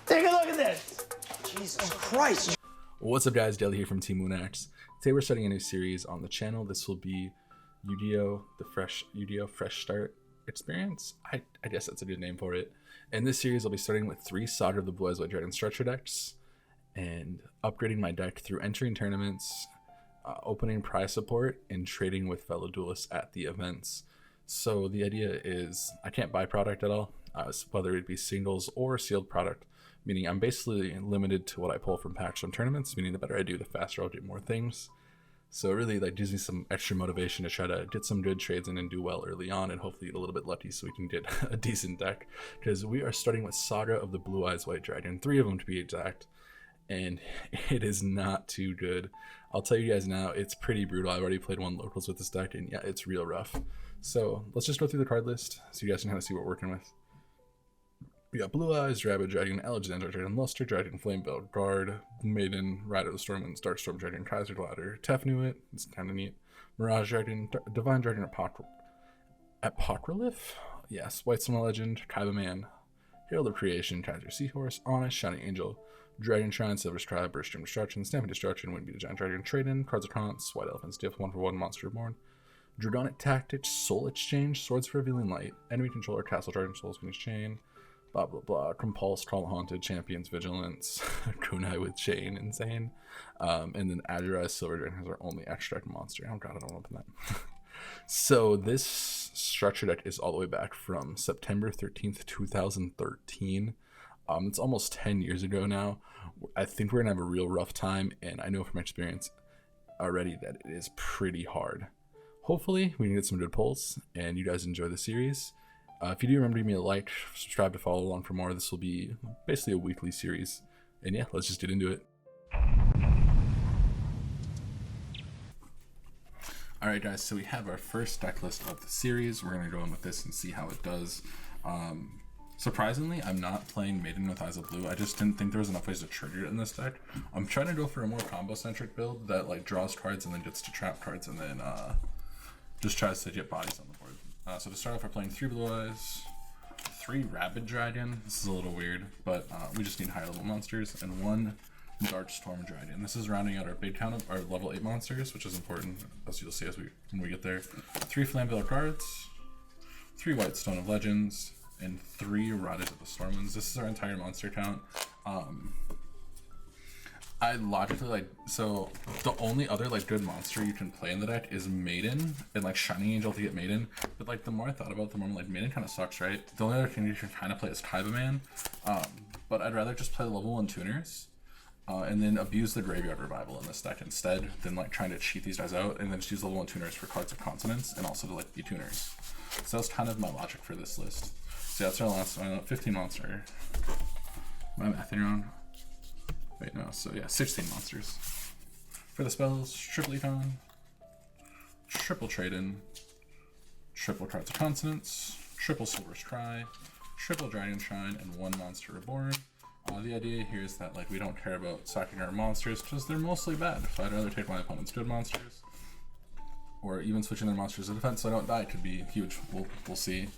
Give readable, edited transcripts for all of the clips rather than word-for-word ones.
Take a look at this! Jesus Christ! What's up, guys? Daily here from Team Moonax. Today we're starting a new series on the channel. This will be Yu-Gi-Oh! Yu-Gi-Oh! Fresh Start Experience. I guess that's a good name for it. In this series, I'll be starting with 3 Saga of the Blue Eyes White Dragon structure decks and upgrading my deck through entering tournaments, opening prize support, and trading with fellow duelists at the events. So the idea is I can't buy product at all, whether it be singles or sealed product, meaning I'm basically limited to what I pull from packs from tournaments, meaning the better I do, the faster I'll get more things. So it really gives me some extra motivation to try to get some good trades in and do well early on, and hopefully get a little bit lucky so we can get a decent deck, because we are starting with Saga of the Blue Eyes White Dragon, 3 of them to be exact, and it is not too good. I'll tell you guys now, it's pretty brutal. I've already played 1 locals with this deck, and yeah, it's real rough. So let's just go through the card list so you guys can kind of see what we're working with. We got Blue Eyes, Rabbit Dragon, Alexander Dragon, Luster Dragon, Flamebelt, Guard, Maiden, Rider of the Stormwinds, Darkstorm Dragon, Kaiser Glider, Tefnuit, it's kind of neat, Mirage Dragon, Divine Dragon, Apocryph, yes, White Summer Legend, Kaiba Man, Herald of Creation, Kaiser Seahorse, Honest, Shining Angel, Dragon Shrine, Silver Scribe, Burstream Destruction, Stamping Destruction, Windbeat the Giant Dragon, Trade-In, Cards of Taunts, White Elephants, Diff, 1/1, Monster Reborn, Dragonic Tactics, Soul Exchange, Swords for Revealing Light, Enemy Controller, Castle Dragon, Souls Phoenix Chain, blah blah blah, Compulse, Call Haunted, Champions Vigilance, Kunai with Chain, insane, and then Azurai Silver Dragon has our only extract monster. Oh god, I don't want to open that. So this structure deck is all the way back from September 13th, 2013. It's almost 10 years ago now. I think we're gonna have a real rough time, and I know from experience already that it is pretty hard. Hopefully we can get some good pulls and you guys enjoy the series. If you do, remember to give me a like, subscribe to follow along for more. This will be basically a weekly series. And yeah, let's just get into it. Alright guys, so we have our first deck list of the series. We're going to go in with this and see how it does. Surprisingly, I'm not playing Maiden with Eyes of Blue. I just didn't think there was enough ways to trigger it in this deck. I'm trying to go for a more combo-centric build that draws cards and then gets to trap cards and then just tries to get bodies on the board. So to start off, we're playing 3 Blue Eyes, 3 Rabbit Dragon. This is a little weird, but we just need higher level monsters, and 1 Darkstorm Dragon. This is rounding out our big count of our level 8 monsters, which is important, as you'll see when we get there. 3 Flamebelt Guards, 3 White Stone of Legends, and 3 Riders of the Stormwinds. This is our entire monster count. I logically so the only other good monster you can play in the deck is Maiden and Shining Angel to get Maiden, but the more I thought about it, the more Maiden kind of sucks, right? The only other thing you can kind of play is Kaiba Man, but I'd rather just play level 1 tuners and then abuse the Graveyard Revival in this deck instead than trying to cheat these guys out, and then just use level 1 tuners for cards of consonance and also to be tuners. So that's kind of my logic for this list. So yeah, that's our last 15 monster. Am I mathing wrong? Wait, no, so yeah, 16 monsters. For the spells, triple Econ, triple Trade-In, triple Cards of Consonance, triple Silver's Cry, triple Dragon Shrine, and 1 Monster Reborn. The idea here is that we don't care about sacking our monsters because they're mostly bad. So I'd rather take my opponent's good monsters, or even switching their monsters to defense so I don't die could be huge. We'll see.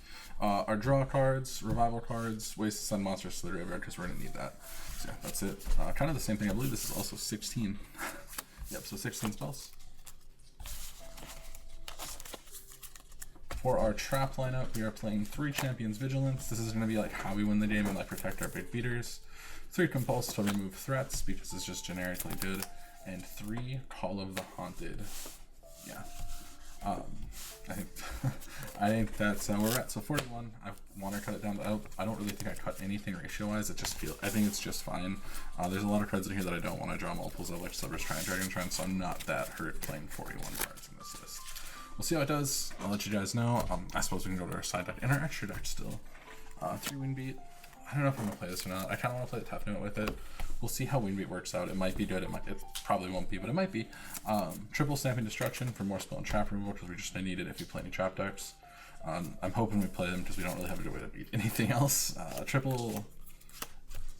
Our draw cards, revival cards, ways to send monsters to the graveyard because we're going to need that. So yeah, that's it. Kind of the same thing. I believe this is also 16. Yep, so 16 spells. For our trap lineup, we are playing 3 Champions Vigilance. This is going to be how we win the game and protect our big beaters. 3 Compulse to remove threats because it's just generically good. And 3 Call of the Haunted. Yeah. I think that's where we're at. So 41. I want to cut it down, but I don't really think I cut anything ratio-wise. I think it's just fine. There's a lot of cards in here that I don't want to draw multiples of, like Silver's Cry and Dragon Shrine, so I'm not that hurt playing 41 cards in this list. We'll see how it does. I'll let you guys know. I suppose we can go to our side deck and our extra deck still. 3 Windbeat. I don't know if I'm gonna play this or not. I kind of want to play the Tefnuit with it. We'll see how Windbeat works out. It might be good. It probably won't be, but it might be. Triple Stamping Destruction for more spell and trap removal because we're just gonna need it if we play any trap decks. I'm hoping we play them because we don't really have a good way to beat anything else. Triple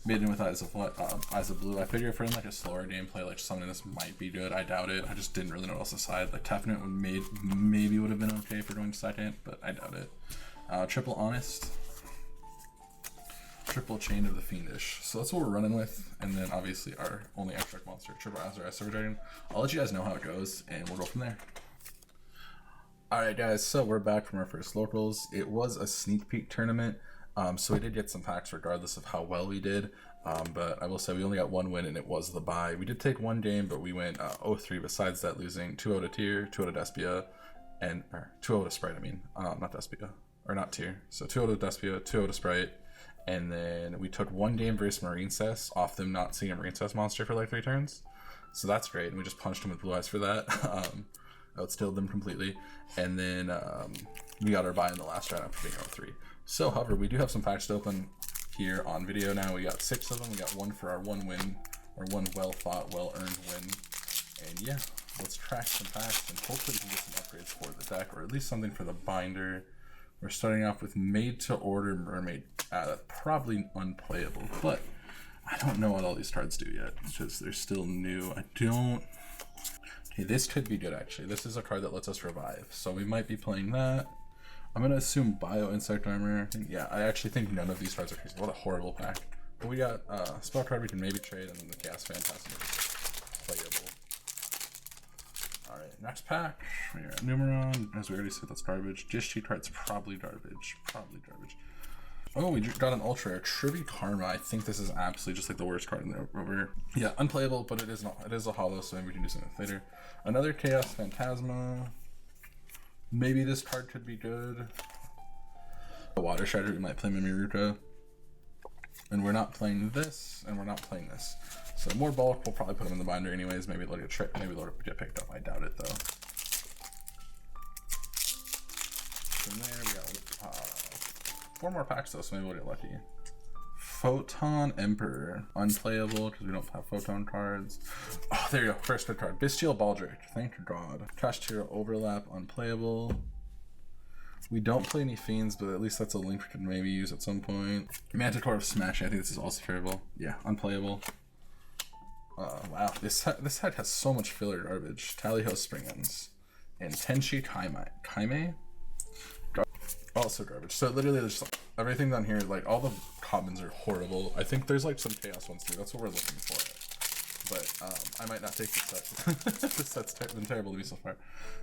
Maiden with Eyes of Blue. I figure if we're in a slower gameplay, something this might be good. I doubt it. I just didn't really know what else to side. Tefnuit maybe would have been okay for going second, but I doubt it. Triple Honest. Triple Chain of the Fiendish. So that's what we're running with. And then obviously our only extract monster, Triple Azure Silver Dragon. I'll let you guys know how it goes and we'll go from there. Alright guys, so we're back from our first locals. It was a sneak peek tournament. So we did get some packs regardless of how well we did. But I will say we only got one win and it was the bye. We did take one game, but we went 0-3 besides that, losing 2-0 to Tier, 2-0 to Despia, and 2-0 to Sprite, I mean. Not Despia. Or not Tier. So 2-0 to Despia, 2-0 to Sprite. And then we took one game versus Marine Cess off them not seeing a Marine Cess monster for like 3 turns. So that's great. And we just punched them with Blue Eyes for that. Outstilled them completely. And then we got our bye in the last round after being 0-3. So, however, we do have some packs to open here on video now. We got 6 of them. We got one for our one win, or one well-fought, well-earned win. And yeah, let's track some packs and hopefully we can get some upgrades for the deck, or at least something for the binder. We're starting off with Made to Order Mermaid. Probably unplayable, but I don't know what all these cards do yet because they're still new. Okay, this could be good actually. This is a card that lets us revive, so we might be playing that. I'm gonna assume Bio Insect Armor. Yeah, I actually think none of these cards are crazy. What a horrible pack. But we got spell card we can maybe trade, and then the Chaos Phantasm is playable. Alright, next pack. We got Numeron. As we already said, that's garbage. Dish Cheat card's probably garbage. Probably garbage. Oh, we got an Ultra Rare. Trivy Karma. I think this is absolutely just like the worst card in the over here. Yeah, unplayable, but it is not. It is a holo, so maybe we can do something later. Another Chaos Phantasma. Maybe this card could be good. A Water Shredder, we might play Mimiruka. And we're not playing this, and we're not playing this. So more bulk, we'll probably put them in the binder anyways. Maybe they'll get tricked, maybe they'll get picked up. I doubt it though. From there, we got 4 more packs though, so maybe we'll get lucky. Photon Emperor, unplayable because we don't have Photon cards. Oh, there you go, first good card. Bestial Baldric, thank God. Trash Tier Overlap, unplayable. We don't play any Fiends, but at least that's a link we can maybe use at some point. Manticore of Smashing, I think this is also terrible. Yeah, unplayable. Wow, this set has so much filler garbage. Tallyho Springans. And Tenshi Kaime? Also garbage. So literally there's just everything down here, like all the commons are horrible. I think there's like some chaos ones too. That's what we're looking for. But I might not take this set. This set's been terrible to me so far.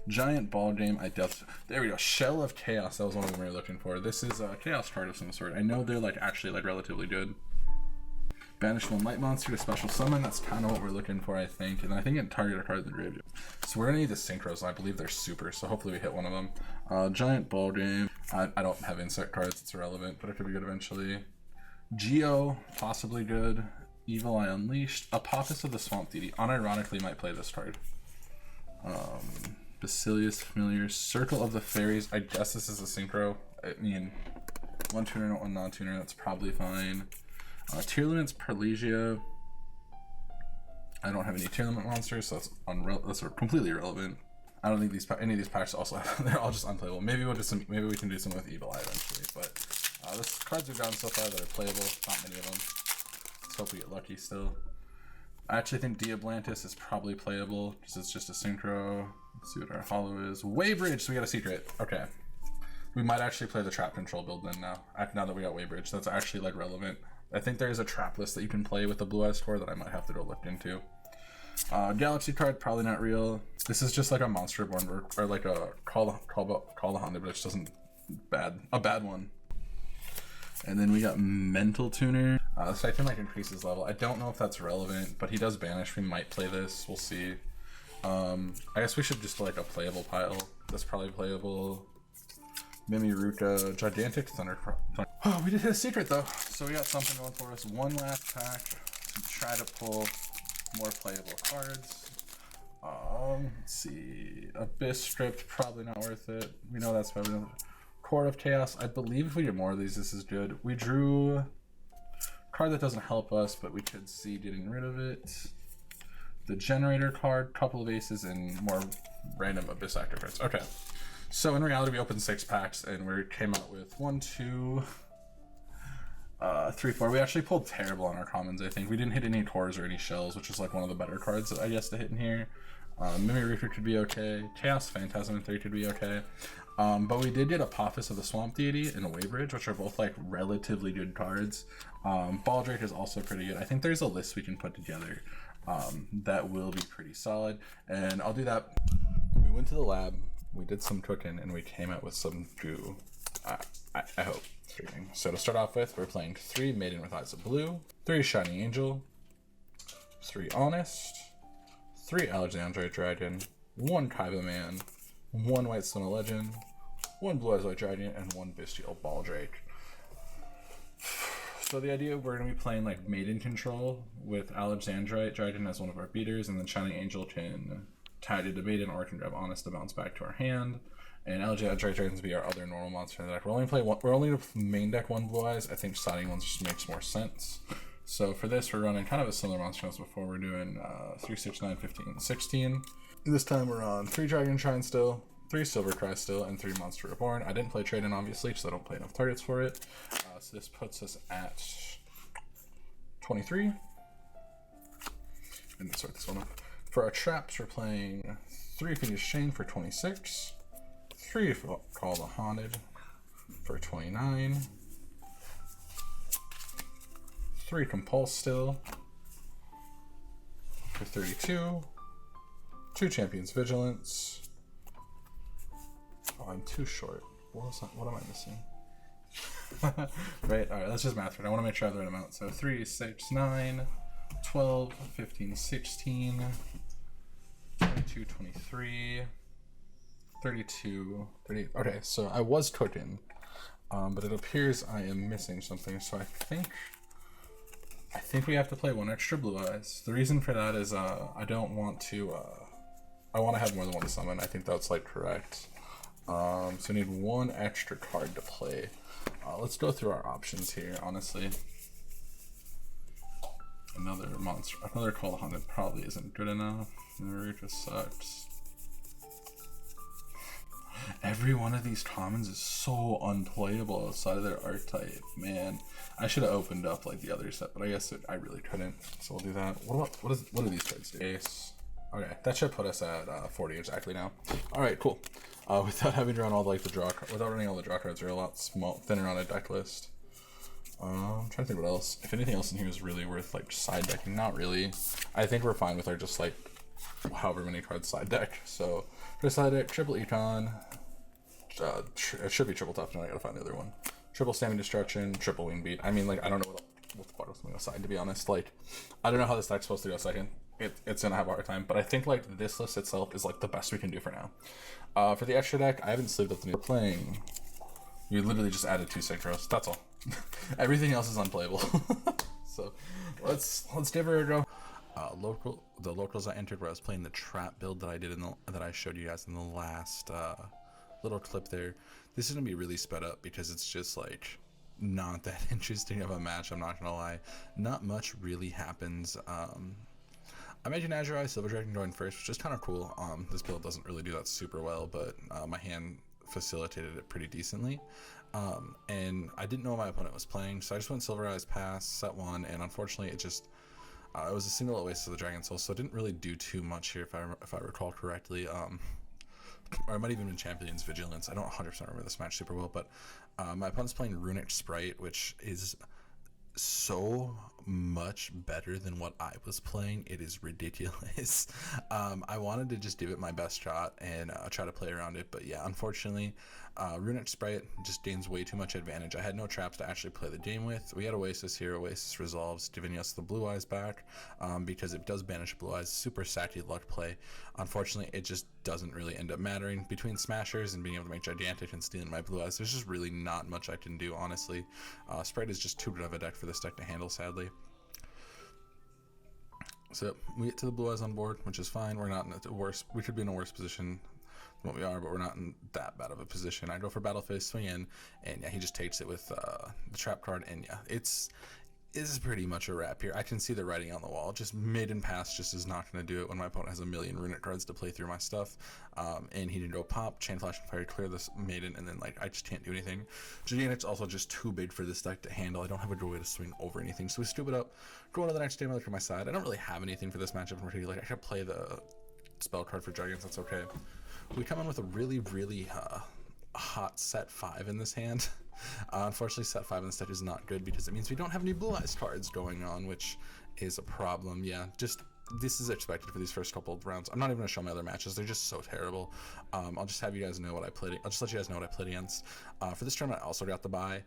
Giant Ball Game. There we go. Shell of Chaos. That was one of them we were looking for. This is a chaos card of some sort. I know they're like actually like relatively good. Banish one light monster to special summon. That's kind of what we're looking for, I think. And I think it target a card in the graveyard. So we're gonna need the synchros, and I believe they're super. So hopefully we hit one of them. Giant Ball Game. I don't have insect cards. It's irrelevant, but it could be good eventually. Geo, possibly good. Evil Eye Unleashed. Apophis of the Swamp Deity. Unironically might play this card. Basilius Familiar. Circle of the Fairies. I guess this is a synchro. I mean, one tuner, not one non-tuner. That's probably fine. Tier Limits Perlegia. I don't have any tier limit monsters, so that's completely irrelevant. I don't think any of these packs also have, they're all just unplayable. Maybe we can do some with Evil Eye eventually, but the cards we've gotten so far that are playable, not many of them. Let's hope we get lucky still. I actually think Diablantis is probably playable because it's just a synchro. Let's see what our holo is. Waybridge, so we got a secret. Okay. We might actually play the trap control build then now that we got Waybridge. That's actually like relevant. I think there is a trap list that you can play with the Blue Eyes score that I might have to go look into. Galaxy card, probably not real. This is just like a Monster Born or like a Call the Honda, but it just doesn't a bad one. And then we got Mental Tuner. This I can like increase his level. I don't know if that's relevant, but he does banish. We might play this. We'll see. I guess we should just like a playable pile. That's probably playable. Mimiruka, Gigantic Thunder. Oh, we did hit a secret though, so we got something going for us. One last pack to try to pull more playable cards. Let's see. Abyss Stripped, probably not worth it. We know that's probably not. Court of Chaos. I believe if we get more of these, this is good. We drew a card that doesn't help us, but we could see getting rid of it. The Generator card, couple of aces, and more random Abyss Actor cards. Okay. So in reality, we opened 6 packs and we came out with 1, 2, 3, 4. We actually pulled terrible on our commons, I think. We didn't hit any cores or any shells, which is like one of the better cards, I guess, to hit in here. Mimic Reaper could be okay. Chaos Phantasm in 3 could be okay. But we did get Apophis of the Swamp Deity and a Waybridge, which are both like relatively good cards. Baldrake is also pretty good. I think there's a list we can put together that will be pretty solid, and I'll do that. We went to the lab, we did some cooking, and we came out with some goo. I hope. So to start off with, we're playing 3 Maiden with Eyes of Blue, 3 Shining Angel, 3 Honest, 3 Alexandrite Dragon, 1 Kaiba Man, 1 White Stone Legend, 1 Blue Eyes White Dragon, and 1 Bestial Baldrake. So the idea, we're going to be playing like Maiden control with Alexandrite Dragon as one of our beaters, and then Shining Angel can tag it to Maiden or can grab Honest to bounce back to our hand. And Alexandrite Dragons be our other normal monster in the deck. We're only main deck 1 Blue Eyes. I think siding ones just makes more sense. So for this, we're running kind of a similar monster as before. We're doing 3, 6, 9, 15, 16. This time we're on 3 Dragon Shrine still, 3 Silver Cry still, and 3 Monster Reborn. I didn't play Trade-In obviously because I don't play enough targets for it. So this puts us at 23. And let's start this one up. For our traps, we're playing 3 Phoenix Chain for 26, 3 Call the Haunted for 29, 3 Compulse still for 32, 2 Champions Vigilance. Oh, I'm too short. What am I missing? Right, alright, let's just math it. I want to make sure I have the right amount. So 3, 6, 9, 12, 15, 16, 22, 23, 32, 30. Okay, so I was cooking, but it appears I am missing something. So I think we have to play 1 extra Blue Eyes. The reason for that is I don't want to. I want to have more than 1 to summon. I think that's like correct. So we need 1 extra card to play. Let's go through our options here. Honestly, another monster, another Call the Haunted probably isn't good enough. It just sucks. Every one of these commons is so unplayable outside of their archetype. Man, I should have opened up like the other set, but I guess I really couldn't. So we'll do that. What do these cards do? Ace. Okay, that should put us at 40 exactly now. All right, cool. Without having to run all like the draw, without running all the draw cards, are a lot thinner on a deck list. I'm trying to think what else. If anything else in here is really worth like side decking, not really. I think we're fine with our just like however many cards side deck. So for side deck, triple Econ. It should be triple top. Now I gotta find the other one. Triple Stamping Destruction, triple Wing Beat. I mean, like I don't know what the fuck else I'm gonna go side, to be honest. Like I don't know how this deck's supposed to go second. It's gonna have a hard time, but I think like this list itself is like the best we can do for now. For the extra deck, I haven't sleeved up the new playing. You literally just added 2 synchros. That's all. Everything else is unplayable. So let's give her a go. The locals I entered where I was playing the trap build that I did that I showed you guys in the last little clip there. This is gonna be really sped up because it's just like not that interesting of a match. I'm not gonna lie. Not much really happens. I imagine Azure Eye Silver Dragon going first, which is kind of cool. This build doesn't really do that super well, but my hand facilitated it pretty decently. And I didn't know what my opponent was playing, so I just went Silver Eyes Pass, set 1, and unfortunately it just it was a single Oasis of the Dragon Soul, so it didn't really do too much here if I recall correctly. Or it might even been Champions Vigilance. I don't 100% remember this match super well, but my opponent's playing Runic Sprite, which is so much better than what I was playing. It is ridiculous. I wanted to just give it my best shot and try to play around it, but yeah, unfortunately Runic Sprite just gains way too much advantage. I had no traps to actually play the game with. We had Oasis here. Oasis resolves, giving us the Blue Eyes back because it does banish Blue Eyes. Super sacky luck play. Unfortunately, it just doesn't really end up mattering. Between Smashers and being able to make Gigantic and stealing my Blue Eyes, there's just really not much I can do, honestly. Sprite is just too good of a deck for this deck to handle, sadly. So we get to the Blue Eyes on board, which is fine. We're not in a worse. We could be in a worse position than what we are, but we're not in that bad of a position. I go for Battle Phase, swing in, and yeah, he just takes it with the trap card, and yeah, this is pretty much a wrap here. I can see the writing on the wall. Just Maiden Pass just is not going to do it when my opponent has a million Runic cards to play through my stuff. And he didn't go pop, Chain Flash and Fire, clear this Maiden, and then like I just can't do anything. Gigantic's also just too big for this deck to handle. I don't have a good way to swing over anything, so we scoop it up, go on to the next game. I look at my side. I don't really have anything for this matchup in particular. Like I could play the spell card for dragons, that's okay. We come in with a really hot set 5 in this hand. Unfortunately, set 5 in this deck is not good because it means we don't have any blue eyes cards going on, which is a problem. Yeah, just this is expected for these first couple of rounds. I'm not even gonna show my other matches; they're just so terrible. I'll just have you guys know what I played. I'll just let you guys know what I played against. For this tournament, I also got the bye,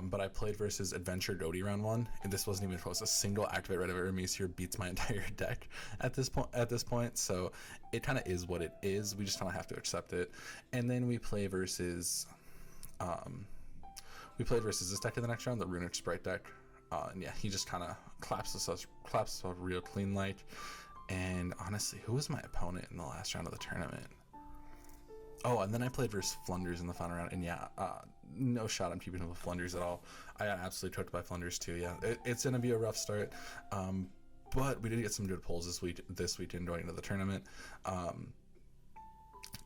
but I played versus Adventure Goaty round 1, and this wasn't even close. A single activate Red of Hermes here beats my entire deck at this point. So it kind of is what it is. We just kind of have to accept it. And then we play versus. We played versus this deck in the next round, the Runic Sprite deck. And yeah, he just kind of claps us real clean like. And honestly, who was my opponent in the last round of the tournament? Oh, and then I played versus Flunders in the final round, and yeah, no shot I'm keeping up with Flunders at all. I got absolutely choked by Flunders too. Yeah, it's gonna be a rough start, but we did get some good pulls this weekend going into the tournament.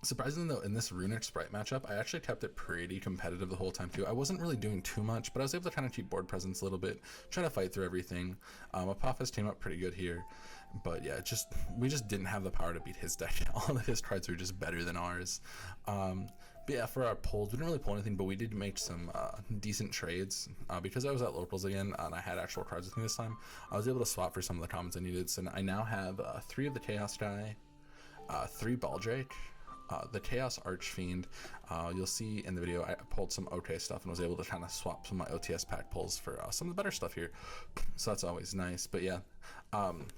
Surprisingly though, in this Runic Sprite matchup, I actually kept it pretty competitive the whole time too. I wasn't really doing too much, but I was able to kind of keep board presence a little bit, try to fight through everything. Apophis came up pretty good here, but yeah, we just didn't have the power to beat his deck. All of his cards were just better than ours. But yeah, for our pulls, we didn't really pull anything, but we did make some decent trades. Because I was at locals again, and I had actual cards with me this time, I was able to swap for some of the commons I needed. So I now have 3 of the Chaos Guy, 3 Baldrake, the Chaos Archfiend. You'll see in the video I pulled some OK stuff and was able to kind of swap some of my OTS pack pulls for some of the better stuff here, so that's always nice. But yeah,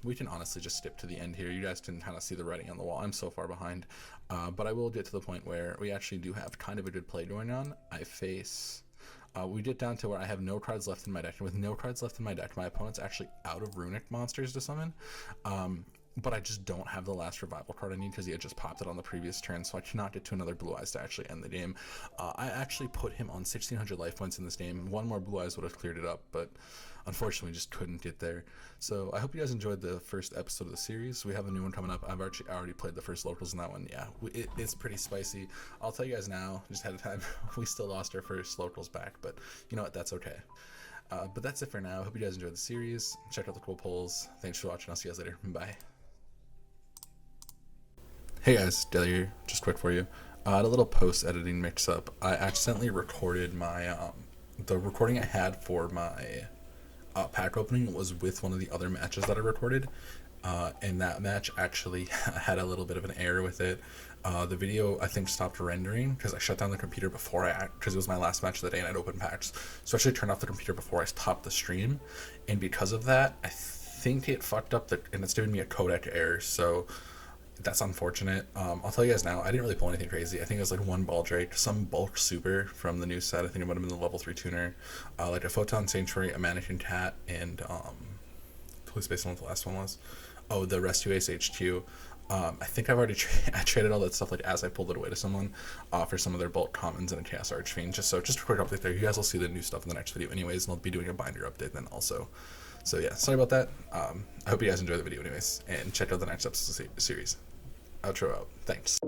we can honestly just skip to the end here. You guys can kind of see the writing on the wall. I'm so far behind, but I will get to the point where we actually do have kind of a good play going on. I face we get down to where I have no cards left in my deck, and with no cards left in my deck, my opponent's actually out of runic monsters to summon. But I just don't have the last revival card I need because he had just popped it on the previous turn, so I cannot get to another blue eyes to actually end the game. I actually put him on 1600 life points in this game. One more blue eyes would have cleared it up, but unfortunately just couldn't get there. So I hope you guys enjoyed the first episode of the series. We have a new one coming up. I've already played the first locals in that one. Yeah, it's pretty spicy. I'll tell you guys now, just ahead of time, we still lost our first locals back, but you know what, that's okay. But that's it for now. Hope you guys enjoyed the series. Check out the cool polls. Thanks for watching. I'll see you guys later. Bye. Hey guys, Deli here, just quick for you. I had a little post-editing mix-up. I accidentally recorded my, the recording I had for my pack opening was with one of the other matches that I recorded, and that match actually had a little bit of an error with it. The video, I think, stopped rendering because I shut down the computer before because it was my last match of the day and I'd opened packs. So I actually turned off the computer before I stopped the stream, and because of that, I think it fucked up, and it's giving me a codec error, so that's unfortunate. I'll tell you guys now, I didn't really pull anything crazy. I think it was like 1 Baldrake, some bulk super from the new set. I think it might have been the level 3 tuner, like a Photon Sanctuary, a Mannequin Cat, and totally spaced on what the last one was. Oh, the Rescue Ace HQ. I think I've already I traded all that stuff like as I pulled it away to someone for some of their bulk commons and a Chaos Archfiend. Just a quick update there. You guys will see the new stuff in the next video anyways, and I'll be doing a binder update then also. So yeah, sorry about that. I hope you guys enjoy the video anyways, and check out the next episode of the series. Outro out. Thanks.